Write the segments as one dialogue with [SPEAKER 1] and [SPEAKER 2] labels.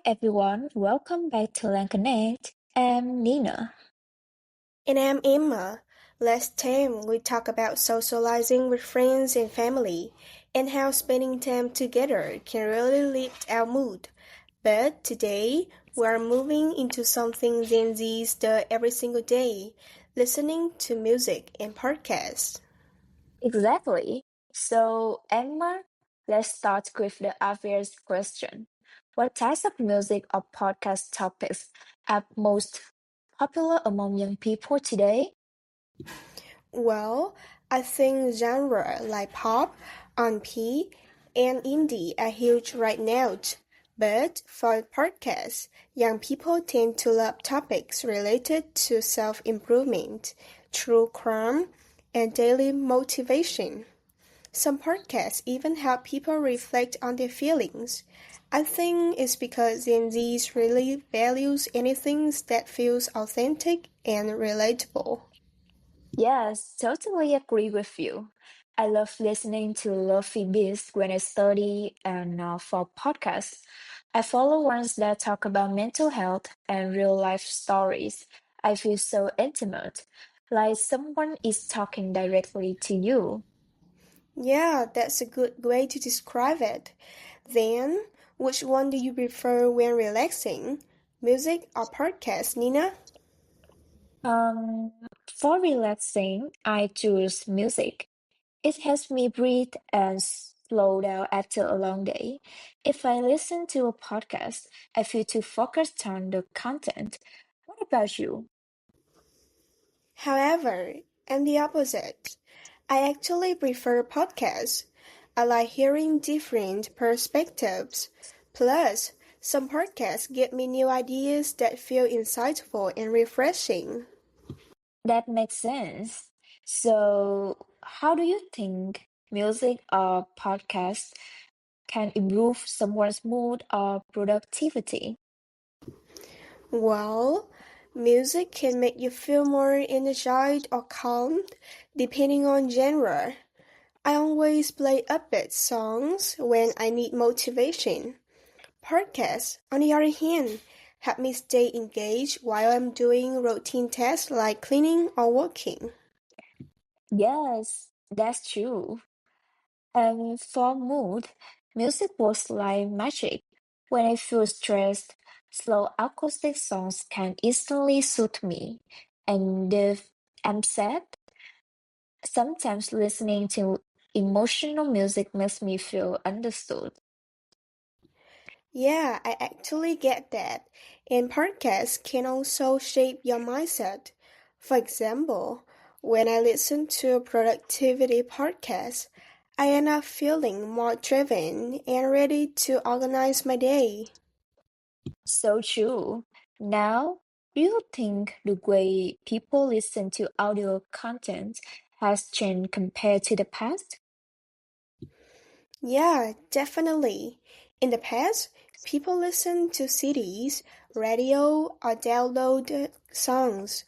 [SPEAKER 1] everyone, welcome back to Learn Connect. I'm Nina.
[SPEAKER 2] And I'm Emma. Last time we talked about socializing with friends and family and how spending time together can really lift our mood. But today we are moving into something Gen Z's do every single day, listening to music and podcasts.
[SPEAKER 1] Exactly. So, Emma, let's start with the obvious question. What types of music or podcast topics are most popular among young people today?
[SPEAKER 2] Well, I think genre like pop, R&B, and indie are huge right now. But for podcasts, young people tend to love topics related to self-improvement, true crime, and daily motivation. Some podcasts even help people reflect on their feelings. I think it's because Gen Z really values anything that feels authentic and relatable.
[SPEAKER 1] Yes, totally agree with you. I love listening to lofi beats when I study and for podcasts. I follow ones that talk about mental health and real life stories. I feel so intimate, like someone is talking directly to you.
[SPEAKER 2] Yeah, that's a good way to describe it. Then, which one do you prefer when relaxing? Music or podcast, Nina?
[SPEAKER 1] Um, for relaxing, I choose music. It helps me breathe and slow down after a long day. If I listen to a podcast, I feel too focused on the content. What about you?
[SPEAKER 2] However, I'm the opposite. I actually prefer podcasts. I like hearing different perspectives. Plus, some podcasts give me new ideas that feel insightful and refreshing.
[SPEAKER 1] That makes sense. So, how do you think music or podcasts can improve someone's mood or productivity?
[SPEAKER 2] Well, music can make you feel more energized or calmed depending on genre. I always play upbeat songs when I need motivation. Podcasts, on the other hand, help me stay engaged while I'm doing routine tasks like cleaning or walking.
[SPEAKER 1] Yes, that's true. And for mood, music works like magic. When I feel stressed, slow acoustic songs can instantly soothe me. And if I'm sad, sometimes listening to emotional music makes me feel understood.
[SPEAKER 2] Yeah, I actually get that. And podcasts can also shape your mindset. For example, when I listen to a productivity podcast, I end up feeling more driven and ready to organize my day.
[SPEAKER 1] So true. Now, do you think the way people listen to audio content has changed compared to the past?
[SPEAKER 2] Yeah, definitely. In the past, people listened to CDs, radio, or downloaded songs.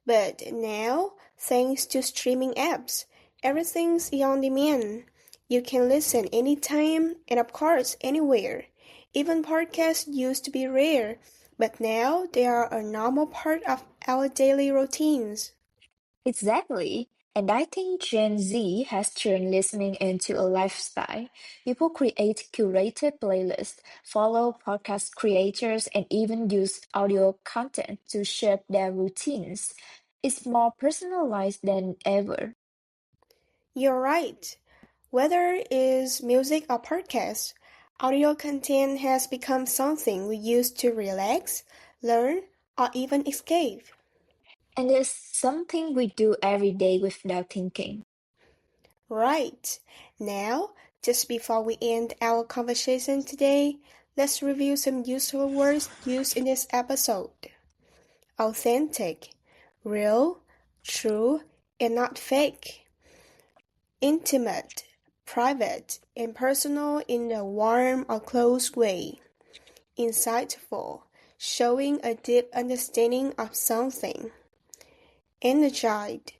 [SPEAKER 2] But now, thanks to streaming apps, everything's on demand. You can listen anytime and, of course, anywhere. Even podcasts used to be rare, but now they are a normal part of our daily routines.
[SPEAKER 1] Exactly. And I think Gen Z has turned listening into a lifestyle. People create curated playlists, follow podcast creators, and even use audio content to shape their routines. It's more personalized than ever.
[SPEAKER 2] You're right. Whether it's music or podcast, audio content has become something we use to relax, learn, or even escape.
[SPEAKER 1] And it's something we do every day without thinking.
[SPEAKER 2] Right. Now, just before we end our conversation today, let's review some useful words used in this episode. Authentic, real, true, and not fake. Intimate, private, and personal in a warm or close way. Insightful, showing a deep understanding of something. Energized,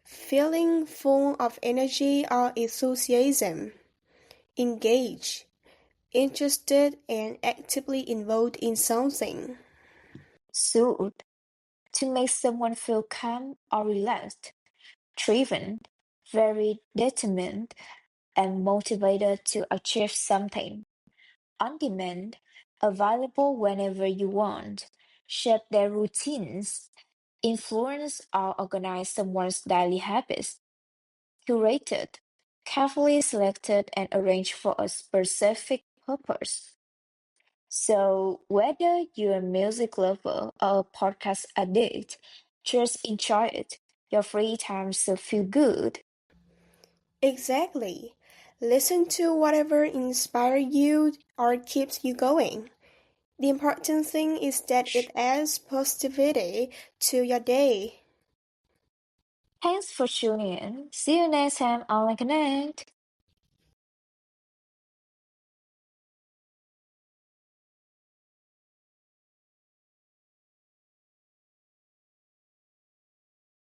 [SPEAKER 2] feeling full of energy or enthusiasm. Engage, interested, and actively involved in something.
[SPEAKER 1] Soothe, to make someone feel calm or relaxed, driven, very determined, and motivated to achieve something. On demand, available whenever you want, shape their routines, influence or organize someone's daily habits. Curated, carefully selected and arranged for a specific purpose. So, whether you're a music lover or a podcast addict, just enjoy it. Your free time should feel good.
[SPEAKER 2] Exactly. Listen to whatever inspires you or keeps you going. The important thing is that it adds positivity to your day.
[SPEAKER 1] Thanks for tuning in. See you next time on Connect.